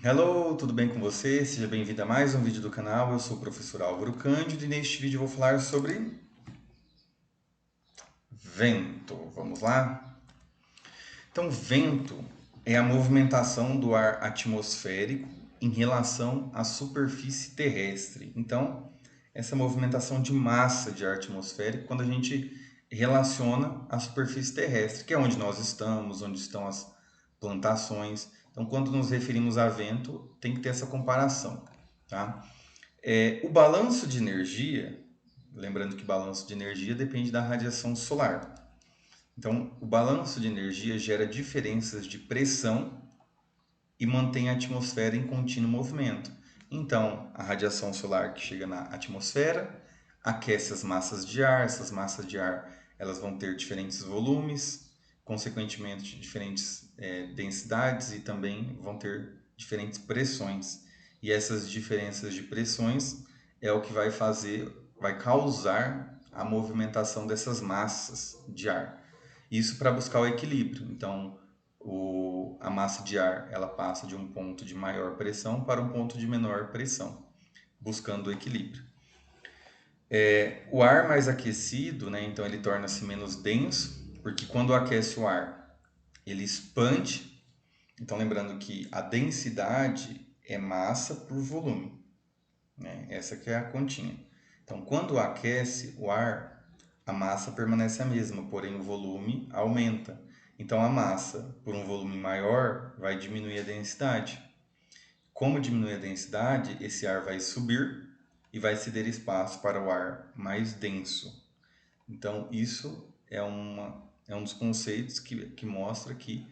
Hello, tudo bem com você? Seja bem-vindo a mais um vídeo do canal. Eu sou o professor Álvaro Cândido e neste vídeo eu vou falar sobre vento. Vamos lá? Então, vento é a movimentação do ar atmosférico em relação à superfície terrestre. Então, essa movimentação de massa de ar atmosférico quando a gente relaciona à superfície terrestre, que é onde nós estamos, onde estão as plantações. Então, quando nos referimos a vento, tem que ter essa comparação, tá? O balanço de energia, lembrando que balanço de energia depende da radiação solar. Então, o balanço de energia gera diferenças de pressão e mantém a atmosfera em contínuo movimento. Então, a radiação solar que chega na atmosfera aquece as massas de ar, essas massas de ar elas vão ter diferentes volumes, consequentemente diferentes densidades e também vão ter diferentes pressões. E essas diferenças de pressões é o que vai causar a movimentação dessas massas de ar. Isso para buscar o equilíbrio. Então, a massa de ar ela passa de um ponto de maior pressão para um ponto de menor pressão, buscando o equilíbrio. O ar mais aquecido, né, então ele torna-se menos denso, porque quando aquece o ar, ele expande. Então, lembrando que a densidade é massa por volume, né? Essa que é a continha. Então, quando aquece o ar, a massa permanece a mesma, porém o volume aumenta. Então, a massa, por um volume maior, vai diminuir a densidade. Como diminui a densidade, esse ar vai subir e vai ceder espaço para o ar mais denso. Então, isso é um dos conceitos que mostra que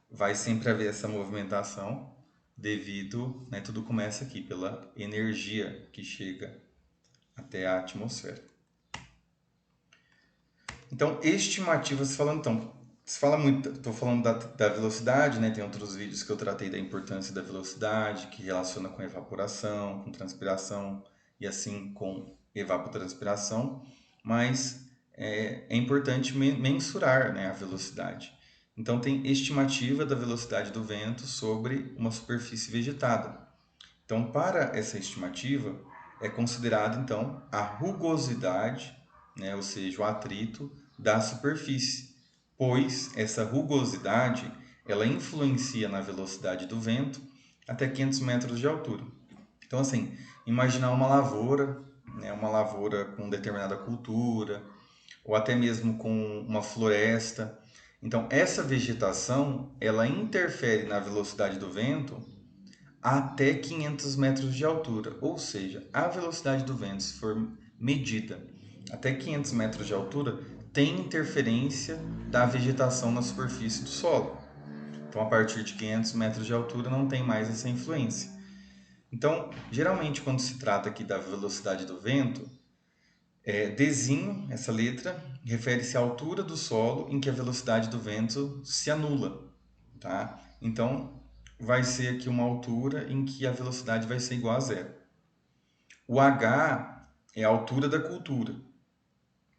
vai sempre haver essa movimentação devido, né, tudo começa aqui pela energia que chega até a atmosfera. Então, estimativas falando, então, se fala muito, estou falando da velocidade, né? Tem outros vídeos que eu tratei da importância da velocidade, que relaciona com evaporação, com transpiração e assim com evapotranspiração, mas é importante mensurar, né, a velocidade. Então, tem estimativa da velocidade do vento sobre uma superfície vegetada. Então, para essa estimativa, é considerado então a rugosidade, né, ou seja, o atrito da superfície, pois essa rugosidade ela influencia na velocidade do vento até 500 metros de altura. Então, assim, imaginar uma lavoura, né, uma lavoura com determinada cultura, ou até mesmo com uma floresta. Então, essa vegetação ela interfere na velocidade do vento até 500 metros de altura, ou seja, a velocidade do vento, se for medida até 500 metros de altura, tem interferência da vegetação na superfície do solo. Então, a partir de 500 metros de altura, não tem mais essa influência. Então, geralmente, quando se trata aqui da velocidade do vento, Dzinho, essa letra, refere-se à altura do solo em que a velocidade do vento se anula, tá? Então, vai ser aqui uma altura em que a velocidade vai ser igual a zero. O H é a altura da cultura,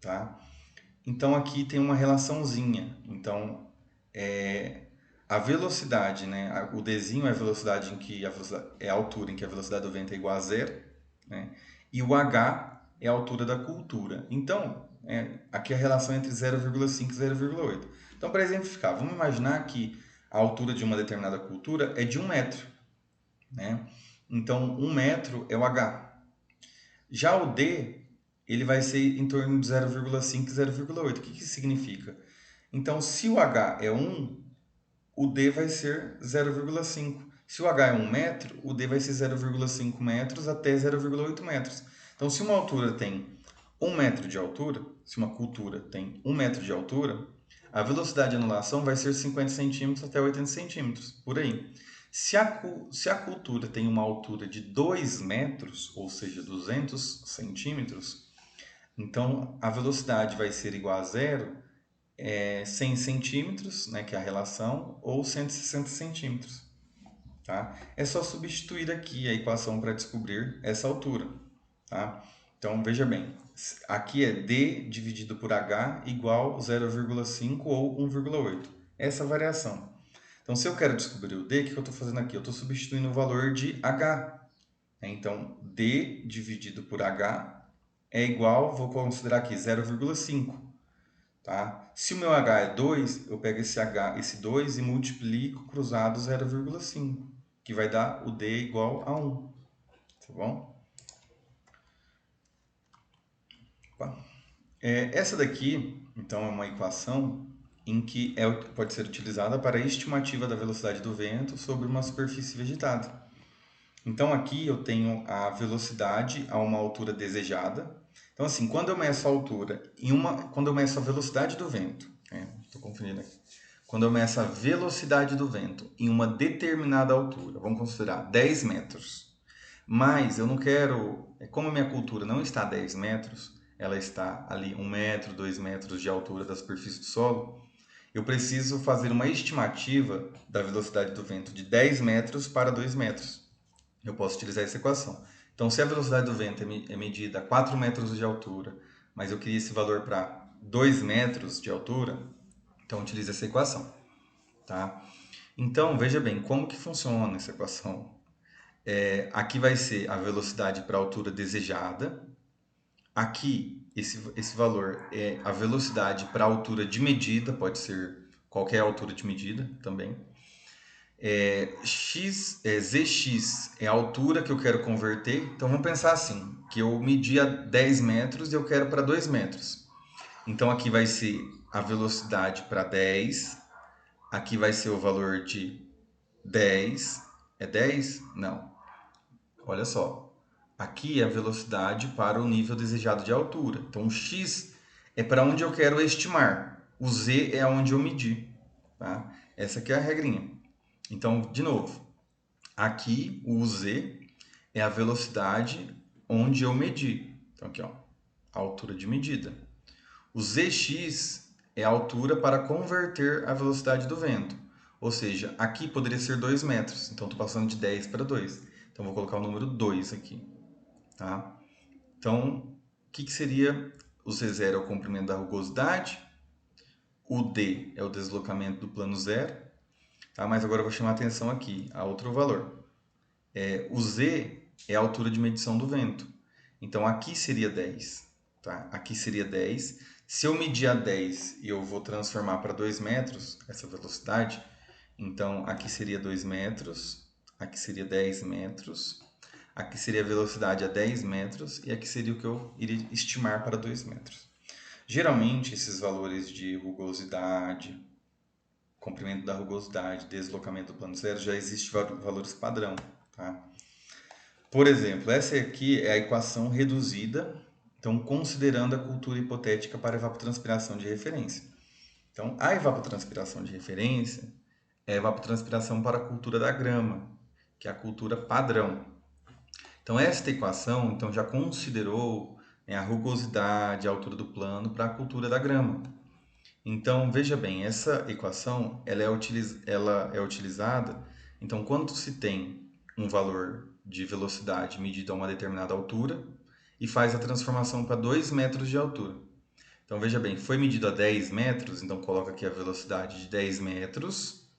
tá? Então, aqui tem uma relaçãozinha. Então, a velocidade, né? O Dzinho é a velocidade em que é a altura em que a velocidade do vento é igual a zero, né? E o H é a altura da cultura. Então, aqui a relação é entre 0,5 e 0,8. Então, para exemplificar, vamos imaginar que a altura de uma determinada cultura é de 1 metro, né? Então, 1 metro é o H. Já o D, ele vai ser em torno de 0,5 e 0,8. O que isso significa? Então, se o H é 1, o D vai ser 0,5. Se o H é 1 metro, o D vai ser 0,5 metros até 0,8 metros. Então, se uma altura tem 1 metro de altura, se uma cultura tem 1 metro de altura, a velocidade de anulação vai ser 50 centímetros até 80 centímetros, por aí. Se a cultura tem uma altura de 2 metros, ou seja, 200 centímetros, então a velocidade vai ser igual a zero 100 centímetros, né, que é a relação, ou 160 centímetros. Tá? É só substituir aqui a equação para descobrir essa altura. Tá? Então, veja bem, aqui é D dividido por H igual 0,5 ou 1,8. Essa variação. Então, se eu quero descobrir o D, o que eu estou fazendo aqui? Eu estou substituindo o valor de H. Então, D dividido por H é igual, vou considerar aqui, 0,5. Tá? Se o meu H é 2, eu pego esse 2 e multiplico cruzado 0,5, que vai dar o D igual a 1. Tá bom? Essa daqui, então, é uma equação em que pode ser utilizada para a estimativa da velocidade do vento sobre uma superfície vegetada. Então, aqui eu tenho a velocidade a uma altura desejada. Então, assim, quando eu meço a altura quando eu meço a velocidade do vento, estou confundindo aqui. Quando eu meço a velocidade do vento em uma determinada altura, vamos considerar 10 metros. Mas eu não quero, como a minha cultura não está a 10 metros, ela está ali 1 metro, 2 metros de altura da superfície do solo, eu preciso fazer uma estimativa da velocidade do vento de 10 metros para 2 metros. Eu posso utilizar essa equação. Então, se a velocidade do vento é medida a 4 metros de altura, mas eu queria esse valor para 2 metros de altura, então utilize essa equação. Tá? Então, veja bem, como que funciona essa equação? Aqui vai ser a velocidade para a altura desejada. Aqui, esse valor é a velocidade para a altura de medida, pode ser qualquer altura de medida também. ZX é a altura que eu quero converter. Então, vamos pensar assim, que eu medi a 10 metros e eu quero para 2 metros. Então, aqui vai ser a velocidade para 10. Aqui vai ser o valor de 10. É 10? Não. Olha só. Aqui é a velocidade para o nível desejado de altura. Então, o x é para onde eu quero estimar. O z é onde eu medi. Tá? Essa aqui é a regrinha. Então, de novo, aqui o z é a velocidade onde eu medi. Então, aqui, ó, a altura de medida. O zx é a altura para converter a velocidade do vento. Ou seja, aqui poderia ser 2 metros. Então, estou passando de 10 para 2. Então, vou colocar o número 2 aqui. Tá? Então, o que seria o C0 é o comprimento da rugosidade, o D é o deslocamento do plano zero, tá? Mas agora eu vou chamar a atenção aqui a outro valor. O Z é a altura de medição do vento. Então, aqui seria 10. Tá? Aqui seria 10. Se eu medir a 10 e eu vou transformar para 2 metros, essa velocidade, então aqui seria 2 metros, aqui seria 10 metros, aqui seria a velocidade a 10 metros e aqui seria o que eu iria estimar para 2 metros. Geralmente, esses valores de rugosidade, comprimento da rugosidade, deslocamento do plano zero, já existem valores padrão. Tá? Por exemplo, essa aqui é a equação reduzida, então considerando a cultura hipotética para evapotranspiração de referência. Então, a evapotranspiração de referência é a evapotranspiração para a cultura da grama, que é a cultura padrão. Então, esta equação então, já considerou a rugosidade, a altura do plano para a cultura da grama. Então, veja bem, essa equação ela é utilizada, então, quando se tem um valor de velocidade medido a uma determinada altura e faz a transformação para 2 metros de altura. Então, veja bem, foi medido a 10 metros, então coloca aqui a velocidade de 10 metros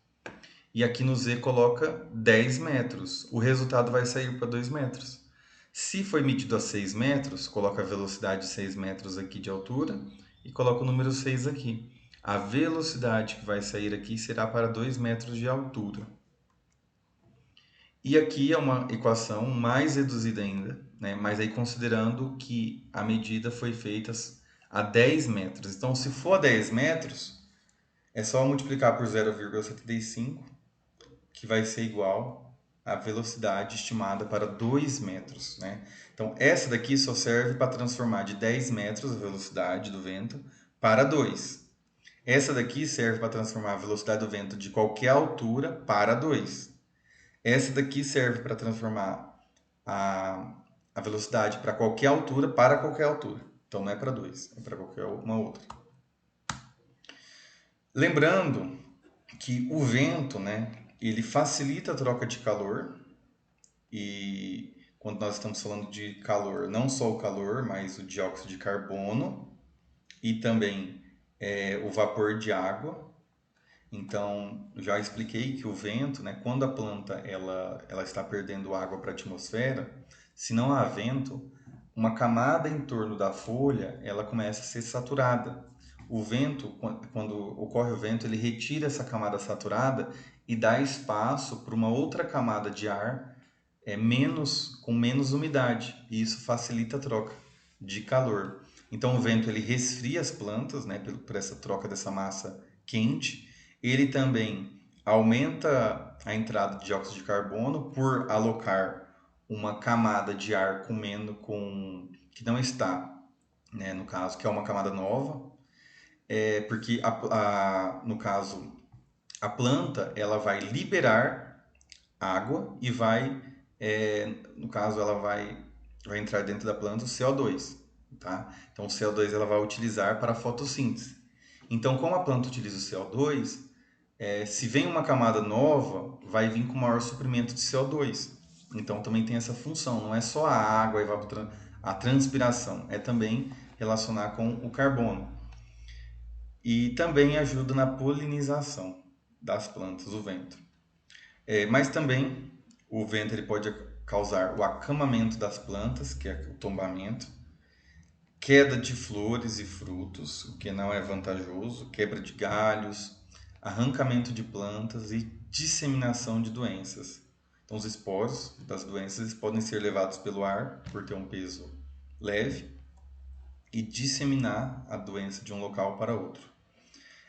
e aqui no Z coloca 10 metros. O resultado vai sair para 2 metros. Se foi medido a 6 metros, coloca a velocidade de 6 metros aqui de altura e coloca o número 6 aqui. A velocidade que vai sair aqui será para 2 metros de altura. E aqui é uma equação mais reduzida ainda, né? Mas aí considerando que a medida foi feita a 10 metros. Então, se for a 10 metros, é só multiplicar por 0,75, que vai ser igual à velocidade estimada para 2 metros. Né? Então, essa daqui só serve para transformar de 10 metros a velocidade do vento para 2. Essa daqui serve para transformar a velocidade do vento de qualquer altura para 2. Essa daqui serve para transformar a velocidade para qualquer altura para qualquer altura. Então não é para 2, é para qualquer uma outra. Lembrando que o vento, né, ele facilita a troca de calor e quando nós estamos falando de calor, não só o calor, mas o dióxido de carbono e também o vapor de água. Então, já expliquei que o vento, né, quando a planta ela está perdendo água para a atmosfera, se não há vento, uma camada em torno da folha ela começa a ser saturada. O vento, quando ocorre o vento, ele retira essa camada saturada e dá espaço para uma outra camada de ar com menos umidade, e isso facilita a troca de calor. Então o vento ele resfria as plantas, né, por essa troca dessa massa quente. Ele também aumenta a entrada de dióxido de carbono por alocar uma camada de ar que não está, né, no caso, que é uma camada nova, porque no caso a planta ela vai liberar água e no caso, vai entrar dentro da planta o CO2, tá? Então, o CO2 ela vai utilizar para a fotossíntese. Então, como a planta utiliza o CO2, se vem uma camada nova, vai vir com maior suprimento de CO2. Então, também tem essa função, não é só a água, a transpiração, é também relacionar com o carbono. E também ajuda na polinização das plantas, o vento. Mas também o vento ele pode causar o acamamento das plantas, que é o tombamento, queda de flores e frutos, o que não é vantajoso, quebra de galhos, arrancamento de plantas e disseminação de doenças. Então, os esporos das doenças podem ser levados pelo ar por ter um peso leve e disseminar a doença de um local para outro.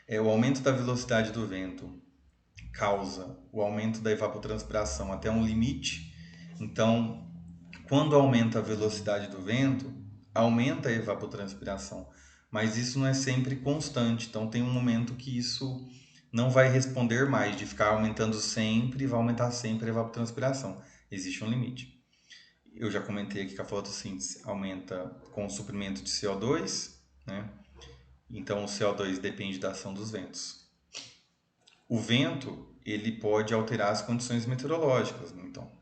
O aumento da velocidade do vento causa o aumento da evapotranspiração até um limite. Então, quando aumenta a velocidade do vento, aumenta a evapotranspiração, mas isso não é sempre constante. Então, tem um momento que isso não vai responder mais, de ficar aumentando sempre e vai aumentar sempre a evapotranspiração. Existe um limite. Eu já comentei aqui que a fotossíntese aumenta com o suprimento de CO2, né? Então, o CO2 depende da ação dos ventos. O vento ele pode alterar as condições meteorológicas, né? Então,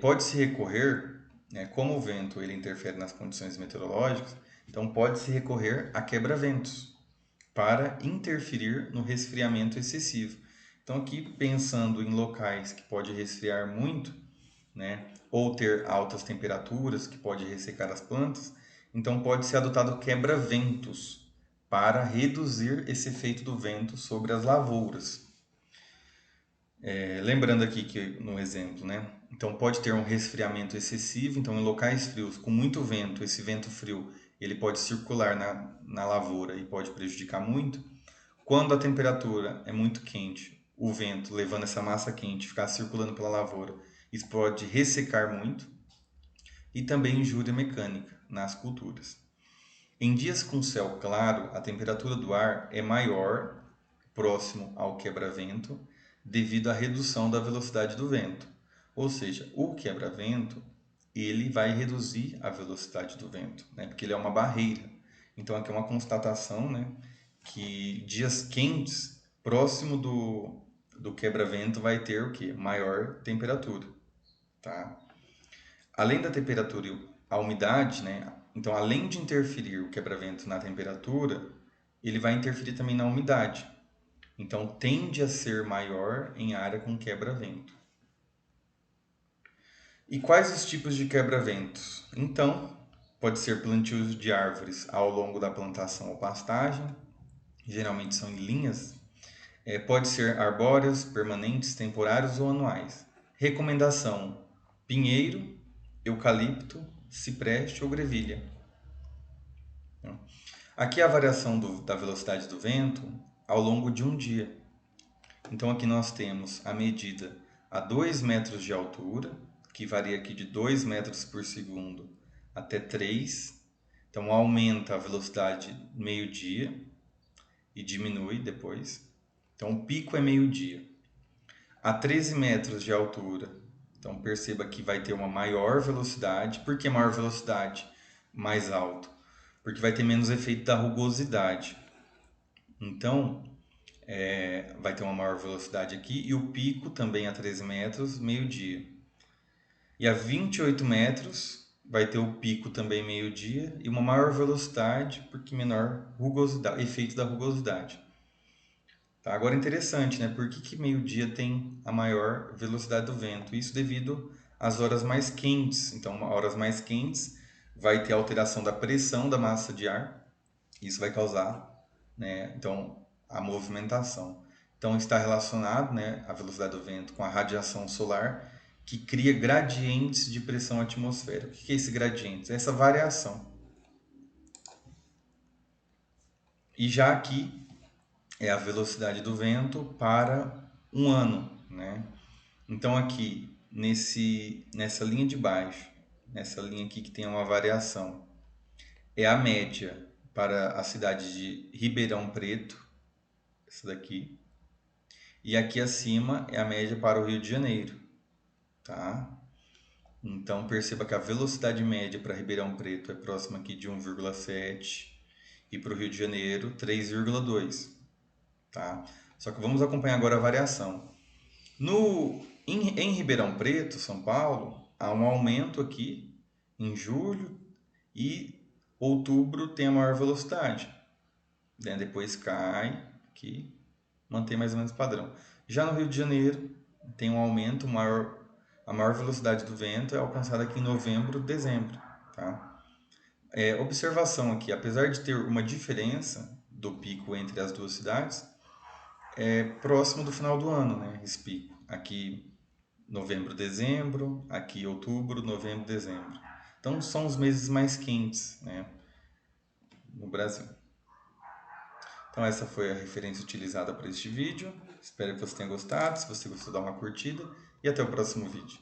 pode-se recorrer, né, como o vento ele interfere nas condições meteorológicas, então pode-se recorrer a quebra-ventos para interferir no resfriamento excessivo. Então, aqui pensando em locais que pode resfriar muito, né, ou ter altas temperaturas que pode ressecar as plantas, então pode ser adotado quebra-ventos para reduzir esse efeito do vento sobre as lavouras. Lembrando aqui que no exemplo, né? Então pode ter um resfriamento excessivo, então em locais frios com muito vento, esse vento frio ele pode circular na lavoura e pode prejudicar muito. Quando a temperatura é muito quente, o vento levando essa massa quente ficar circulando pela lavoura, isso pode ressecar muito e também injúria mecânica nas culturas. Em dias com céu claro, a temperatura do ar é maior próximo ao quebra-vento devido à redução da velocidade do vento. Ou seja, o quebra-vento ele vai reduzir a velocidade do vento, né? Porque ele é uma barreira. Então aqui é uma constatação, né? Que dias quentes próximo do quebra-vento vai ter o que? Maior temperatura, tá? Além da temperatura e a umidade, né? Então, além de interferir o quebra-vento na temperatura, ele vai interferir também na umidade. Então, tende a ser maior em área com quebra-vento. E quais os tipos de quebra-ventos? Então, pode ser plantio de árvores ao longo da plantação ou pastagem, geralmente são em linhas. Pode ser arbóreas, permanentes, temporários ou anuais. Recomendação: pinheiro, eucalipto, cipreste ou grevilha. Aqui é a variação da velocidade do vento ao longo de um dia. Então aqui nós temos a medida a 2 metros de altura, que varia aqui de 2 metros por segundo até 3. Então aumenta a velocidade meio-dia e diminui depois. Então o pico é meio-dia. A 13 metros de altura, então perceba que vai ter uma maior velocidade. Por que maior velocidade? Mais alto. Porque vai ter menos efeito da rugosidade. Então, vai ter uma maior velocidade aqui e o pico também a 13 metros, meio-dia. E a 28 metros vai ter o pico também meio-dia e uma maior velocidade porque menor rugosidade, efeito da rugosidade. Tá? Agora interessante, né? Por que que meio-dia tem a maior velocidade do vento? Isso devido às horas mais quentes. Então, horas mais quentes vai ter alteração da pressão da massa de ar. Isso vai causar, né? Então, a movimentação. Então, está relacionado, né, a velocidade do vento com a radiação solar, que cria gradientes de pressão atmosférica. O que é esse gradiente? Essa variação. E já aqui é a velocidade do vento para um ano, né? Então aqui nessa linha de baixo, nessa linha aqui que tem uma variação, é a média para a cidade de Ribeirão Preto, essa daqui, e aqui acima é a média para o Rio de Janeiro, tá? Então perceba que a velocidade média para Ribeirão Preto é próxima aqui de 1,7 e para o Rio de Janeiro 3,2, tá? Só que vamos acompanhar agora a variação. Em Ribeirão Preto, São Paulo, há um aumento aqui em julho e outubro tem a maior velocidade, né? Depois cai aqui, mantém mais ou menos padrão. Já no Rio de Janeiro tem um aumento maior, a maior velocidade do vento é alcançada aqui em novembro, dezembro, tá? Observação aqui, apesar de ter uma diferença do pico entre as duas cidades, é próximo do final do ano, né? Esse pico. Aqui novembro, dezembro, aqui outubro, novembro, dezembro. Então são os meses mais quentes, né, no Brasil. Então essa foi a referência utilizada para este vídeo. Espero que você tenha gostado. Se você gostou, dá uma curtida e até o próximo vídeo.